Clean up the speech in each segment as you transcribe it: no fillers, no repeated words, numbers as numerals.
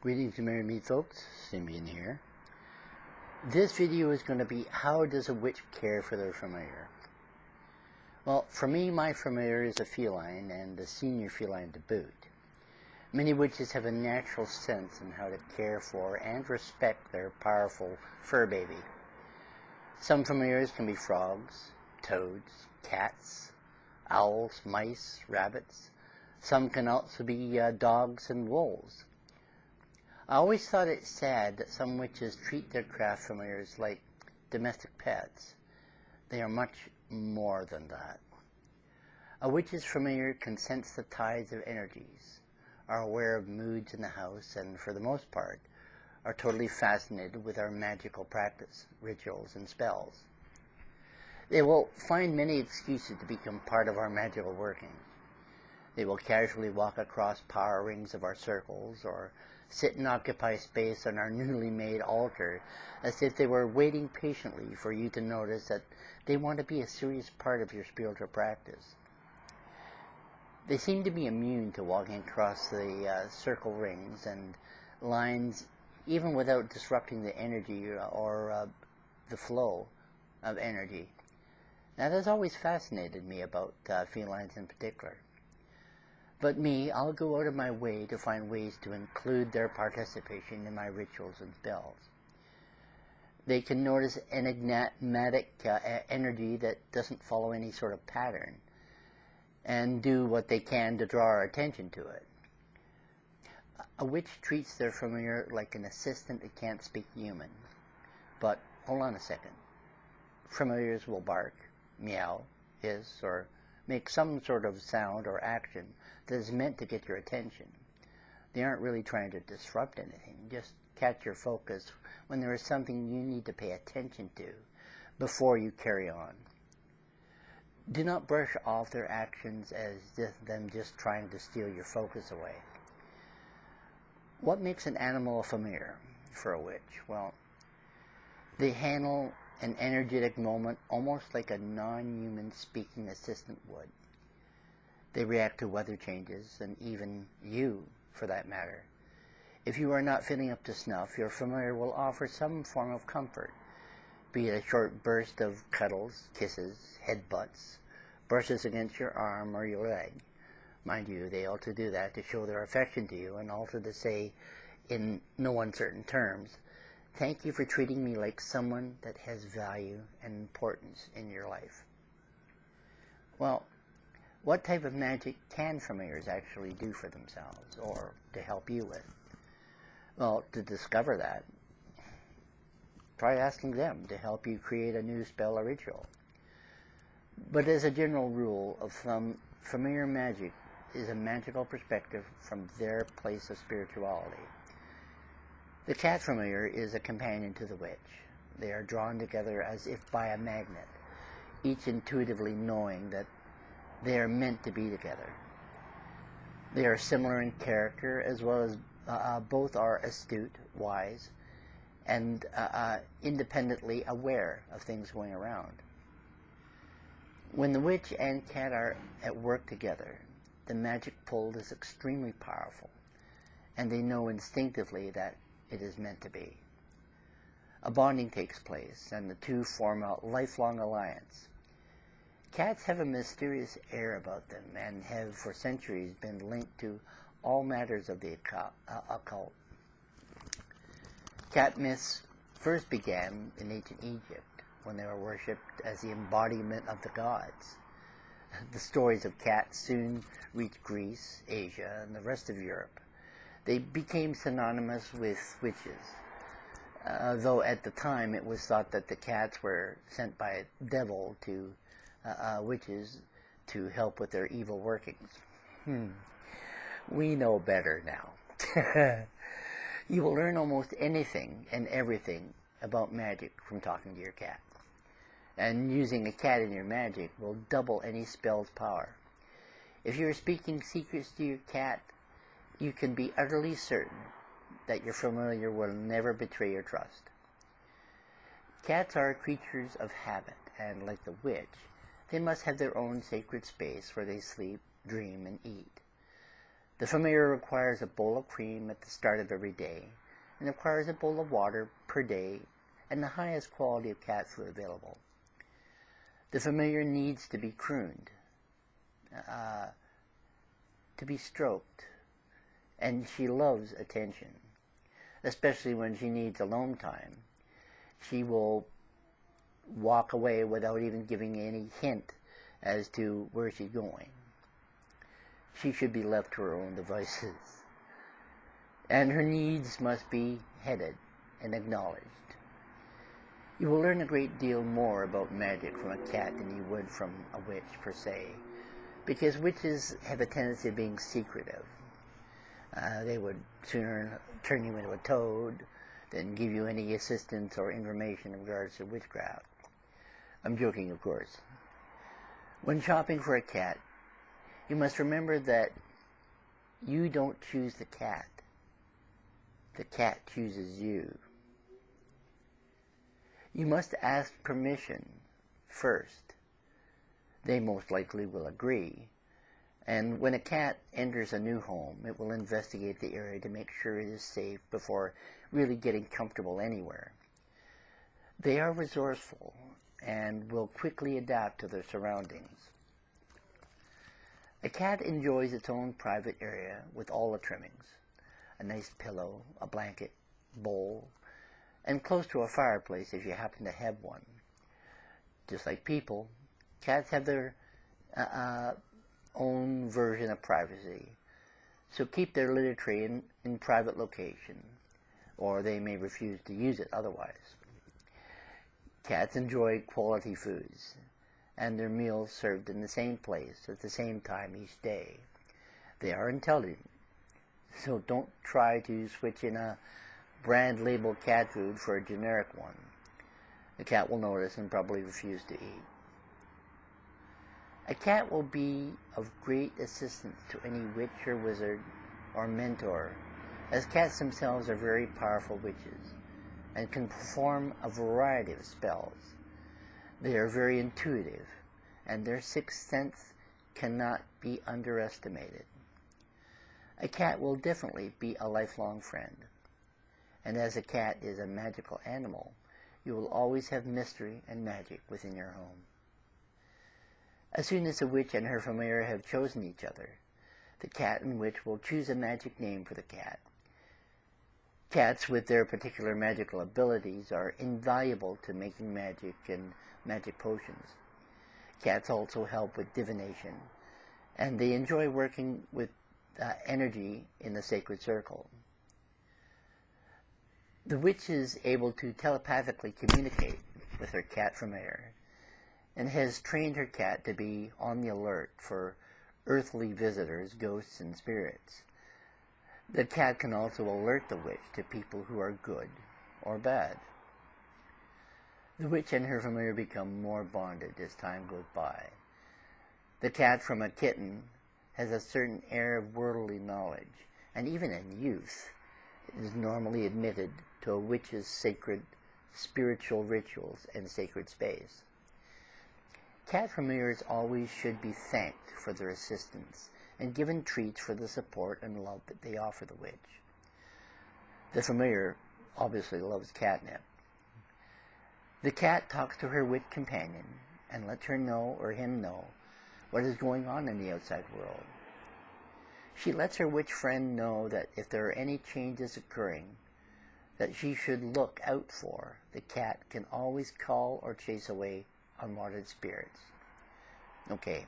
Greetings and merry meet folks, Simeon here. This video is going to be how does a witch care for their familiar? Well, for me, my familiar is a feline and a senior feline to boot. Many witches have a natural sense in how to care for and respect their powerful fur baby. Some familiars can be frogs, toads, cats, owls, mice, rabbits. Some can also be dogs and wolves. I always thought it sad that some witches treat their craft familiars like domestic pets. They are much more than that. A witch's familiar can sense the tides of energies, are aware of moods in the house, and for the most part, are totally fascinated with our magical practice, rituals, and spells. They will find many excuses to become part of our magical workings. They will casually walk across power rings of our circles, or sit and occupy space on our newly made altar as if they were waiting patiently for you to notice that they want to be a serious part of your spiritual practice. They seem to be immune to walking across the circle rings and lines even without disrupting the energy or the flow of energy. That has always fascinated me about felines in particular. But me, I'll go out of my way to find ways to include their participation in my rituals and spells. They can notice enigmatic energy that doesn't follow any sort of pattern, and do what they can to draw our attention to it. A witch treats their familiar like an assistant that can't speak human. But hold on a second. Familiars will bark, meow, hiss, or make some sort of sound or action that is meant to get your attention. They aren't really trying to disrupt anything, just catch your focus when there is something you need to pay attention to before you carry on. Do not brush off their actions as them just trying to steal your focus away. What makes an animal a familiar for a witch? Well, they handle an energetic moment almost like a non-human speaking assistant would. They react to weather changes, and even you, for that matter. If you are not feeling up to snuff, your familiar will offer some form of comfort, be it a short burst of cuddles, kisses, headbutts, brushes against your arm or your leg. Mind you, they also do that to show their affection to you and also to say, in no uncertain terms, "Thank you for treating me like someone that has value and importance in your life." Well, what type of magic can familiars actually do for themselves or to help you with? Well, to discover that, try asking them to help you create a new spell or ritual. But as a general rule of thumb, familiar magic is a magical perspective from their place of spirituality. The cat familiar is a companion to the witch. They are drawn together as if by a magnet, each intuitively knowing that they are meant to be together. They are similar in character, as well as both are astute, wise, and independently aware of things going around. When the witch and cat are at work together, the magic pull is extremely powerful, and they know instinctively that it is meant to be. A bonding takes place, and the two form a lifelong alliance. Cats have a mysterious air about them and have for centuries been linked to all matters of the occult. Cat myths first began in ancient Egypt, when they were worshipped as the embodiment of the gods. The stories of cats soon reached Greece, Asia, and the rest of Europe. They became synonymous with witches, though at the time it was thought that the cats were sent by a devil to witches to help with their evil workings. We know better now. You will learn almost anything and everything about magic from talking to your cat. And using a cat in your magic will double any spell's power. If you are speaking secrets to your cat, you can be utterly certain that your familiar will never betray your trust. Cats are creatures of habit, and like the witch, they must have their own sacred space where they sleep, dream, and eat. The familiar requires a bowl of cream at the start of every day, and requires a bowl of water per day, and the highest quality of cat food available. The familiar needs to be crooned, to be stroked, and she loves attention, especially when she needs alone time. She will walk away without even giving any hint as to where she's going. She should be left to her own devices. And her needs must be headed and acknowledged. You will learn a great deal more about magic from a cat than you would from a witch per se, because witches have a tendency of being secretive. They would sooner turn you into a toad than give you any assistance or information in regards to witchcraft. I'm joking, of course. When shopping for a cat, you must remember that you don't choose the cat. The cat chooses you. You must ask permission first. They most likely will agree. And when a cat enters a new home, it will investigate the area to make sure it is safe before really getting comfortable anywhere. They are resourceful and will quickly adapt to their surroundings. A cat enjoys its own private area with all the trimmings. A nice pillow, a blanket, bowl, and close to a fireplace if you happen to have one. Just like people, cats have their own version of privacy. So keep their litter tray in private location, or they may refuse to use it otherwise. Cats enjoy quality foods, and their meals served in the same place at the same time each day. They are intelligent, so don't try to switch in a brand labeled cat food for a generic one. The cat will notice and probably refuse to eat. A cat will be of great assistance to any witch or wizard or mentor, as cats themselves are very powerful witches and can perform a variety of spells. They are very intuitive, and their sixth sense cannot be underestimated. A cat will definitely be a lifelong friend, and as a cat is a magical animal, you will always have mystery and magic within your home. As soon as the witch and her familiar have chosen each other, the cat and witch will choose a magic name for the cat. Cats with their particular magical abilities are invaluable to making magic and magic potions. Cats also help with divination, and they enjoy working with energy in the sacred circle. The witch is able to telepathically communicate with her cat familiar, and has trained her cat to be on the alert for earthly visitors, ghosts, and spirits. The cat can also alert the witch to people who are good or bad. The witch and her familiar become more bonded as time goes by. The cat from a kitten has a certain air of worldly knowledge, and even in youth, it is normally admitted to a witch's sacred spiritual rituals and sacred space. Cat familiars always should be thanked for their assistance and given treats for the support and love that they offer the witch. The familiar obviously loves catnip. The cat talks to her witch companion and lets her know or him know what is going on in the outside world. She lets her witch friend know that if there are any changes occurring that she should look out for, the cat can always call or chase away unwanted spirits. Okay,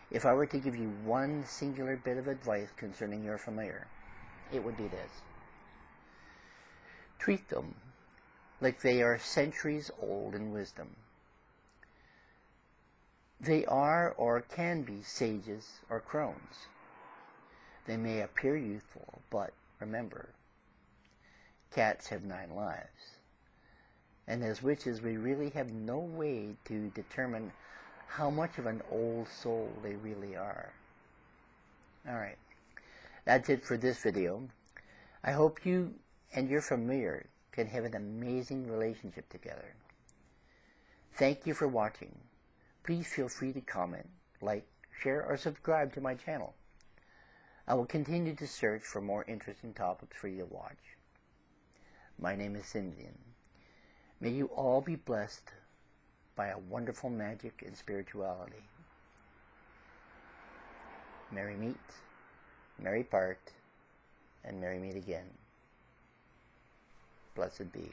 if I were to give you one singular bit of advice concerning your familiar, it would be this. Treat them like they are centuries old in wisdom. They are or can be sages or crones. They may appear youthful, but remember, cats have 9 lives. And as witches, we really have no way to determine how much of an old soul they really are. Alright, that's it for this video. I hope you and your familiar can have an amazing relationship together. Thank you for watching. Please feel free to comment, like, share, or subscribe to my channel. I will continue to search for more interesting topics for you to watch. My name is Indian. May you all be blessed by a wonderful magic and spirituality. Merry meet, merry part, and merry meet again. Blessed be.